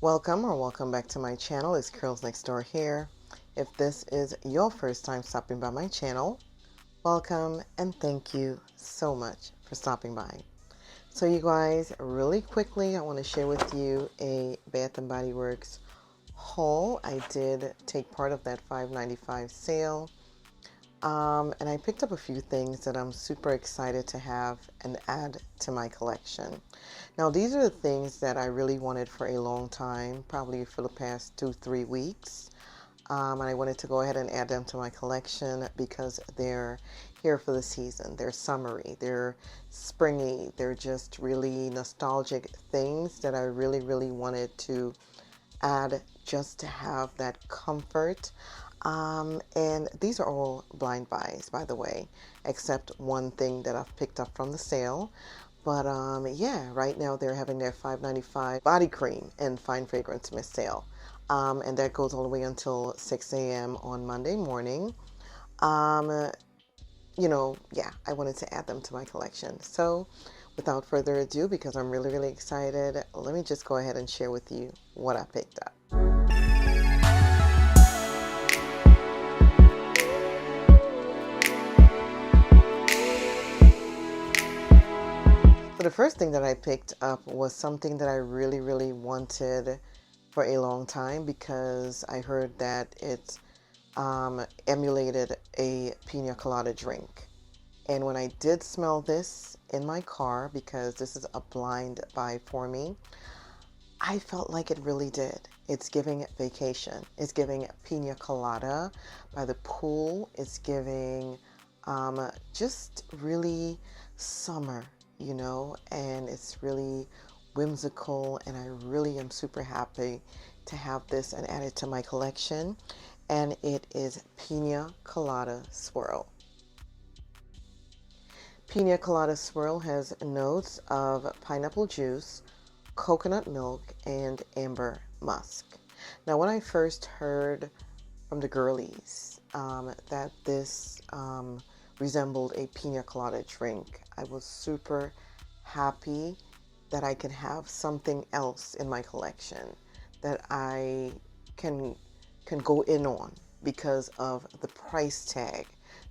Welcome back to my channel. It's Curls Next Door here. If this is your first time stopping by my channel, welcome and thank you so much for stopping by. So you guys, really quickly, I want to share with you a Bath&BodyWorks haul. I did take part of that $5.95 sale. And I picked up a few things that I'm super excited to have and add to my collection. Now, these are the things that I really wanted for a long time, probably for the past 2-3 weeks. And I wanted to go ahead and add them to my collection because they're here for the season. They're summery, they're springy, they're just really nostalgic things that I really wanted to add just to have that comfort. And these are all blind buys, by the way, except one thing that I've picked up from the sale. But yeah, right now they're having their $5.95 body cream and fine fragrance mist sale. And that goes all the way until 6 a.m. on Monday morning. Yeah, I wanted to add them to my collection. So without further ado, because I'm really excited, let me just go ahead and share with you what I picked up. So the first thing that I picked up was something that I really wanted for a long time because I heard that it emulated a pina colada drink. And when I did smell this in my car, because this is a blind buy for me, I felt like it really did. It's giving vacation. It's giving pina colada by the pool. It's giving just really summer, and it's really whimsical. And I really am super happy to have this and add it to my collection. And it is Pina Colada Swirl. Pina Colada Swirl has notes of pineapple juice, coconut milk, and amber musk. Now, when I first heard from the girlies that this resembled a pina colada drink, I was super happy that I could have something else in my collection that I can go in on because of the price tag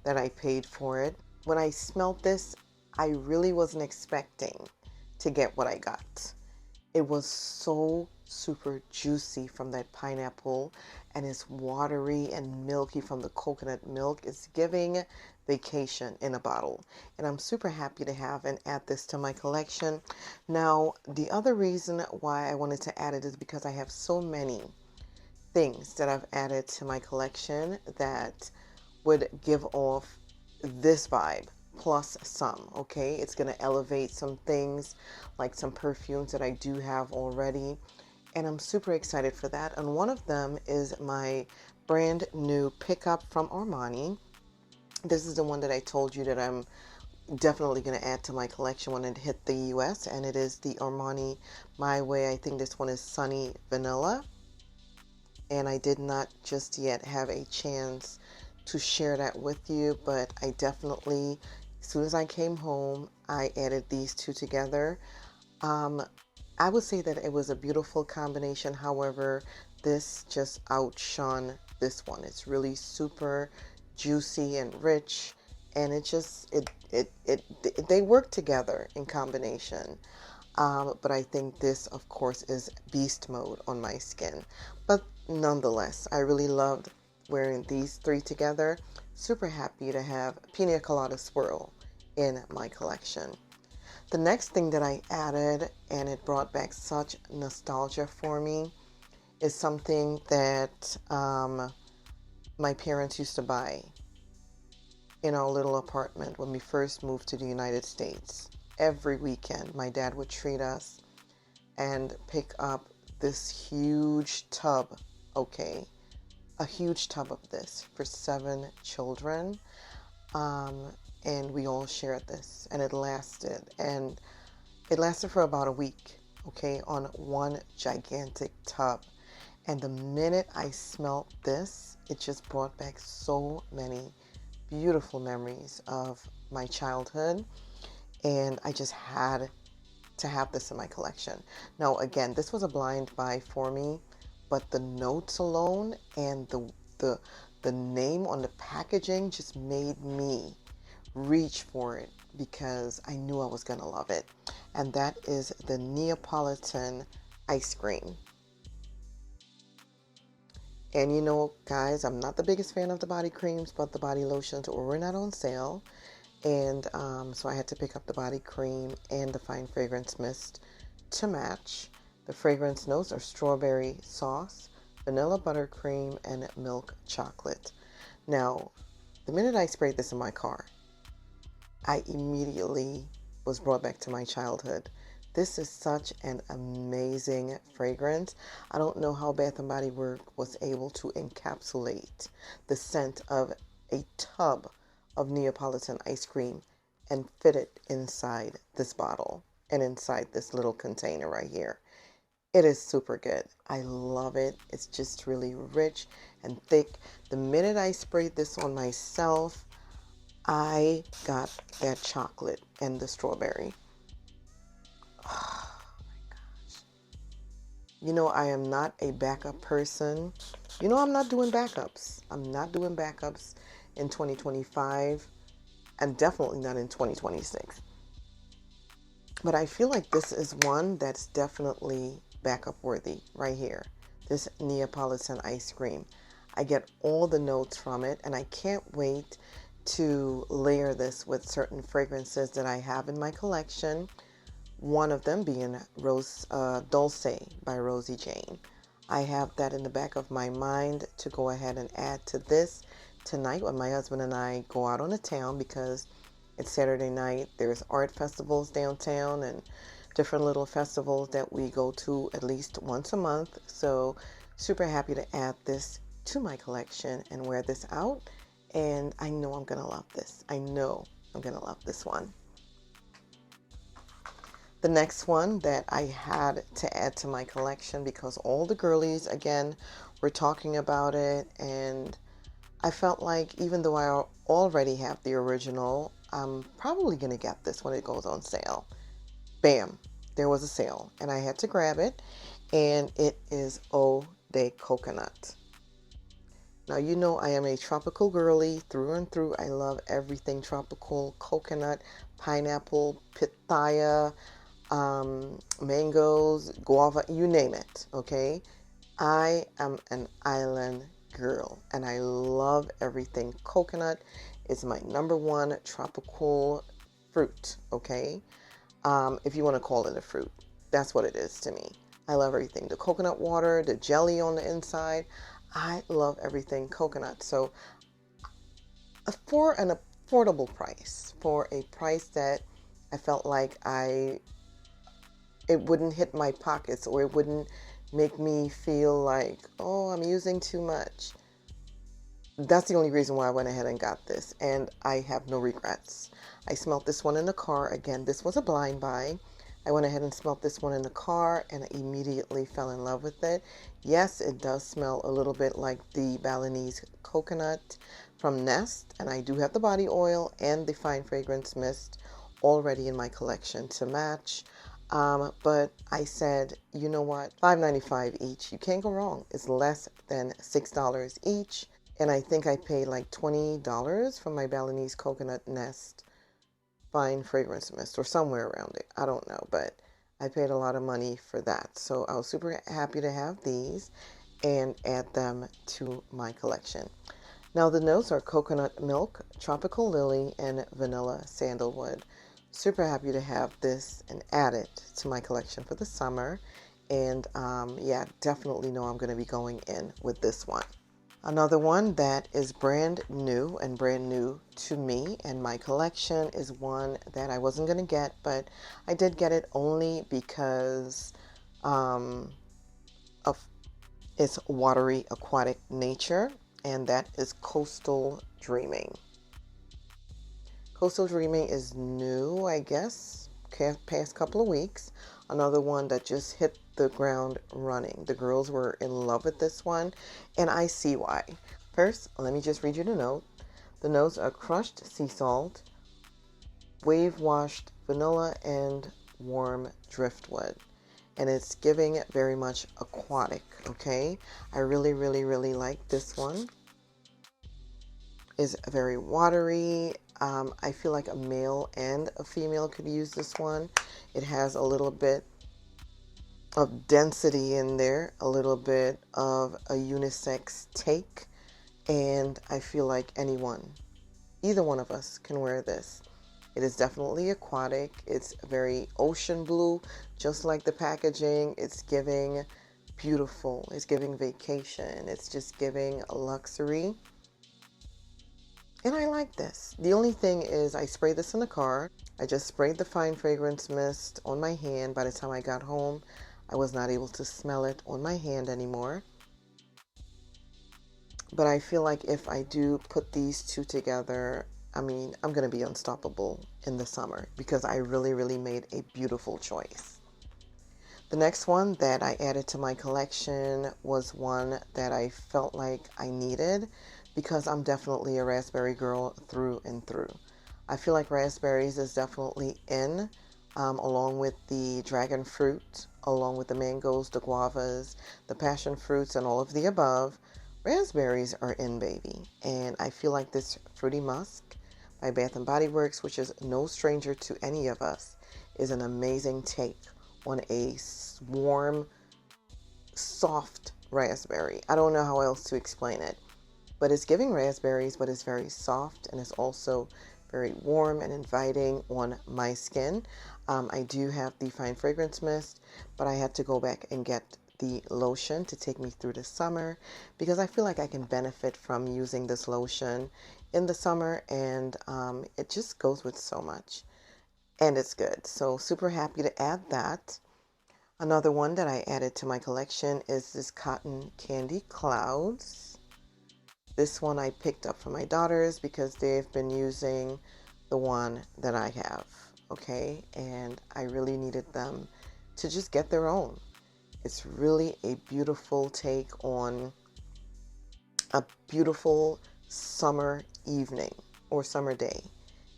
that I paid for it. When I smelled this, I really wasn't expecting to get what I got. It was so super juicy from that pineapple, and it's watery and milky from the coconut milk. It's giving vacation in a bottle, and I'm super happy to have and add this to my collection. Now, the other reason why I wanted to add it is because I have so many things that I've added to my collection that would give off this vibe plus some. Okay, it's going to elevate some things like some perfumes that I do have already, and I'm super excited for that. And one of them is my brand new pickup from Armani. This is the one that I told you that I'm definitely going to add to my collection when it hit the US, and it is the Armani My Way. I think this one is Sunny Vanilla, and I did not just yet have a chance to share that with you, but I definitely, as soon as I came home, I added these two together. I would say that it was a beautiful combination. However, this just outshone this one. It's really super juicy and rich, and they work together in combination. But I think this, of course, is beast mode on my skin. But nonetheless, I really loved wearing these three together. Super happy to have Pina Colada Swirl in my collection. The next thing that I added, and it brought back such nostalgia for me, is something that my parents used to buy in our little apartment when we first moved to the United States. Every weekend, my dad would treat us and pick up this huge tub, okay? A huge tub of this for 7 children. And we all shared this, and it lasted for about a week, okay, on one gigantic tub. And the minute I smelled this, it just brought back so many beautiful memories of my childhood, and I just had to have this in my collection. Now, again, this was a blind buy for me, but the notes alone and the the name on the packaging just made me reach for it because I knew I was gonna love it. And that is the Neapolitan ice cream. And you know, guys, I'm not the biggest fan of the body creams, but the body lotions were not on sale. And so I had to pick up the body cream and the fine fragrance mist to match. The fragrance notes are strawberry sauce, vanilla buttercream, and milk chocolate. Now, the minute I sprayed this in my car, I immediately was brought back to my childhood. This is such an amazing fragrance. I don't know how Bath& Body Works was able to encapsulate the scent of a tub of Neapolitan ice cream and fit it inside this bottle and inside this little container right here. It is super good. I love it. It's just really rich and thick. The minute I sprayed this on myself, I got that chocolate and the strawberry. Oh my gosh. You know, I am not a backup person. You know, I'm not doing backups. I'm not doing backups in 2025 and definitely not in 2026. But I feel like this is one that's definitely backup worthy right here. This Neapolitan ice cream. I get all the notes from it and I can't wait to layer this with certain fragrances that I have in my collection. One of them being Rose Dulce by Rosie Jane. I have that in the back of my mind to go ahead and add to this tonight when my husband and I go out on the town because it's Saturday night. There's art festivals downtown and different little festivals that we go to at least once a month. So super happy to add this to my collection and wear this out. And I know I'm going to love this. I know I'm going to love this one. The next one that I had to add to my collection because all the girlies, again, were talking about it. And I felt like even though I already have the original, I'm probably going to get this when it goes on sale. Bam, there was a sale and I had to grab it. And it is Eau de Coconut. Now, you know I am a tropical girly through and through. I love everything tropical, coconut, pineapple, pitaya, mangoes, guava, you name it, okay? I am an island girl and I love everything coconut. It's my number one tropical fruit, okay? If you want to call it a fruit, that's what it is to me. I love everything. The coconut water, the jelly on the inside. I love everything coconut. So for an affordable price, for a price that I felt like it wouldn't hit my pockets or it wouldn't make me feel like, oh, I'm using too much. That's the only reason why I went ahead and got this. And I have no regrets. I smelled this one in the car. Again, this was a blind buy. I went ahead and smelled this one in the car and I immediately fell in love with it. Yes, it does smell a little bit like the Balinese coconut from Nest. And I do have the body oil and the fine fragrance mist already in my collection to match. But I said, you know what? $5.95 each. You can't go wrong. It's less than $6 each. And I think I paid like $20 for my Balinese coconut Nest fine fragrance mist or somewhere around it. I don't know, but I paid a lot of money for that. So I was super happy to have these and add them to my collection. Now the notes are coconut milk, tropical lily, and vanilla sandalwood. Super happy to have this and add it to my collection for the summer. And yeah, definitely know I'm going to be going in with this one. Another one that is brand new and brand new to me and my collection is one that I wasn't going to get, but I did get it only because of its watery aquatic nature, and that is Coastal Dreaming. Coastal Dreaming is new, I guess, past couple of weeks. Another one that just hit the ground running. The girls were in love with this one, and I see why. First, let me just read you the note. The notes are crushed sea salt, wave washed vanilla, and warm driftwood. And it's giving very much aquatic, okay? I really, really, really like this one. It's very watery. I feel like a male and a female could use this one. It has a little bit of density in there, a little bit of a unisex take, and I feel like either one of us can wear this. It is definitely aquatic. It's very ocean blue, just like the packaging. It's giving beautiful. It's giving vacation. It's just giving luxury. And I like this. The only thing is I sprayed this in the car. I just sprayed the fine fragrance mist on my hand. By the time I got home, I was not able to smell it on my hand anymore. But I feel like if I do put these two together, I mean, I'm going to be unstoppable in the summer because I really, really made a beautiful choice. The next one that I added to my collection was one that I felt like I needed because I'm definitely a raspberry girl through and through. I feel like raspberries is definitely in, along with the dragon fruit, along with the mangoes, the guavas, the passion fruits, and all of the above. Raspberries are in, baby. And I feel like this Fruity Musk by Bath&BodyWorks, which is no stranger to any of us, is an amazing take on a warm, soft raspberry. I don't know how else to explain it, but it's giving raspberries, but it's very soft and it's also very warm and inviting on my skin. I do have the fine fragrance mist, but I had to go back and get the lotion to take me through the summer because I feel like I can benefit from using this lotion in the summer, and it just goes with so much. And it's good. So super happy to add that. Another one that I added to my collection is this Cotton Candy Clouds. This one I picked up for my daughters because they've been using the one that I have, okay? And I really needed them to just get their own. It's really a beautiful take on a beautiful summer evening or summer day.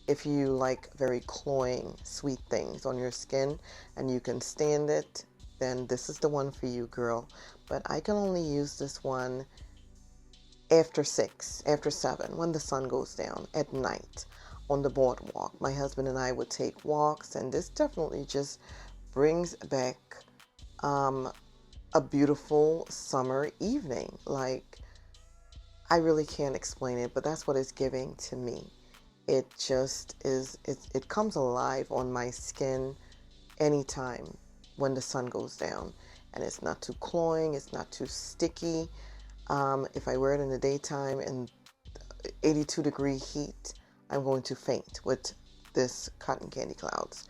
If you like very cloying, sweet things on your skin and you can stand it, then this is the one for you, girl. But I can only use this one after 6, after 7, when the sun goes down at night on the boardwalk. My husband and I would take walks, and this definitely just brings back a beautiful summer evening. Like, I really can't explain it, but that's what it's giving to me. It just is, it comes alive on my skin anytime when the sun goes down. And it's not too cloying, it's not too sticky. If I wear it in the daytime in 82-degree heat, I'm going to faint with this Cotton Candy Clouds.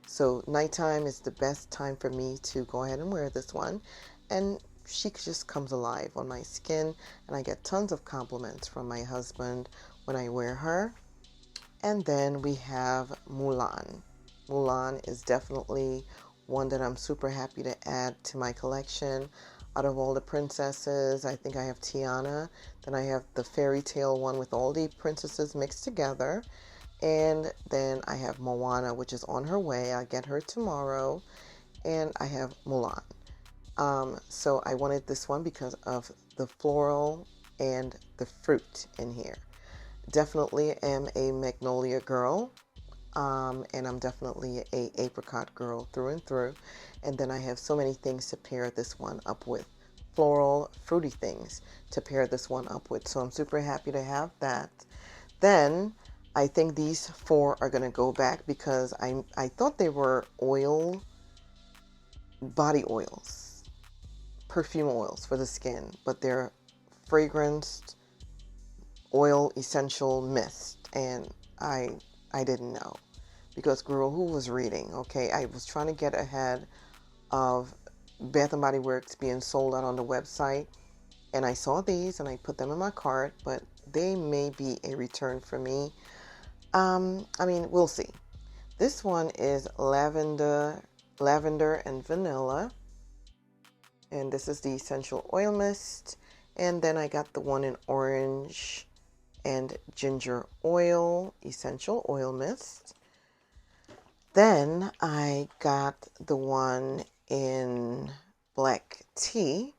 So nighttime is the best time for me to go ahead and wear this one. And she just comes alive on my skin, and I get tons of compliments from my husband when I wear her. And then we have Mulan. Mulan is definitely one that I'm super happy to add to my collection. Out of all the princesses, I think I have Tiana. Then I have the fairy tale one with all the princesses mixed together. And then I have Moana, which is on her way. I get her tomorrow. And I have Mulan. So I wanted this one because of the floral and the fruit in here. Definitely am a magnolia girl. And I'm definitely a apricot girl through and through. And then I have so many things to pair this one up with. Floral, fruity things to pair this one up with. So I'm super happy to have that. Then I think these 4 are going to go back because I thought they were body oils, perfume oils for the skin, but they're fragranced oil essential mist. And I didn't know. Because, girl, who was reading? Okay, I was trying to get ahead of Bath& Body Works being sold out on the website. And I saw these and I put them in my cart, but they may be a return for me. I mean, we'll see. This one is lavender and vanilla. And this is the essential oil mist. And then I got the one in orange and ginger oil, essential oil mist. Then I got the one in black tea.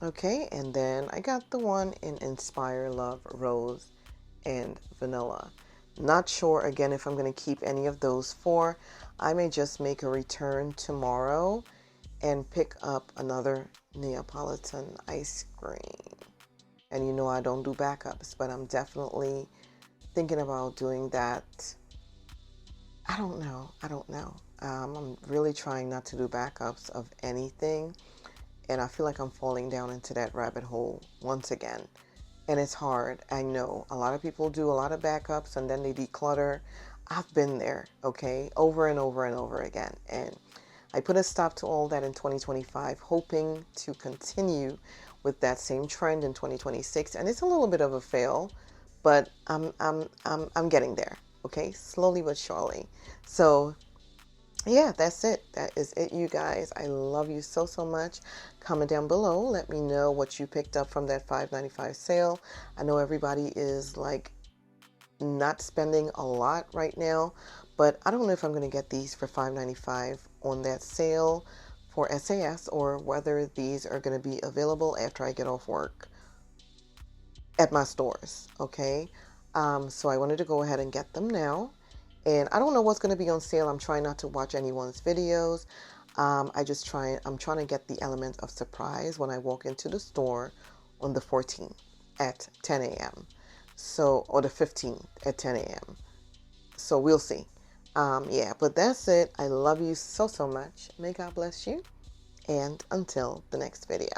Okay, and then I got the one in Inspire Love Rose and Vanilla. Not sure again if I'm going to keep any of those four. I may just make a return tomorrow and pick up another Neapolitan ice cream. And you know I don't do backups, but I'm definitely thinking about doing that. I don't know. I don't know. I'm really trying not to do backups of anything. And I feel like I'm falling down into that rabbit hole once again. And it's hard. I know a lot of people do a lot of backups and then they declutter. I've been there, okay, over and over and over again. And I put a stop to all that in 2025, hoping to continue with that same trend in 2026. And it's a little bit of a fail, but I'm getting there, okay, slowly but surely. So yeah, that's it. That is it, you guys. I love you so, so much. Comment down below. Let me know what you picked up from that $5.95 sale. I know everybody is like not spending a lot right now, but I don't know if I'm going to get these for $5.95 on that sale for SAS or whether these are going to be available after I get off work at my stores. Okay. So I wanted to go ahead and get them now. And I don't know what's going to be on sale. I'm trying not to watch anyone's videos. I'm trying to get the element of surprise when I walk into the store on the 14th at 10 a.m. So, or the 15th at 10 a.m. So we'll see. Yeah, but that's it. I love you so, so much. May God bless you. And until the next video.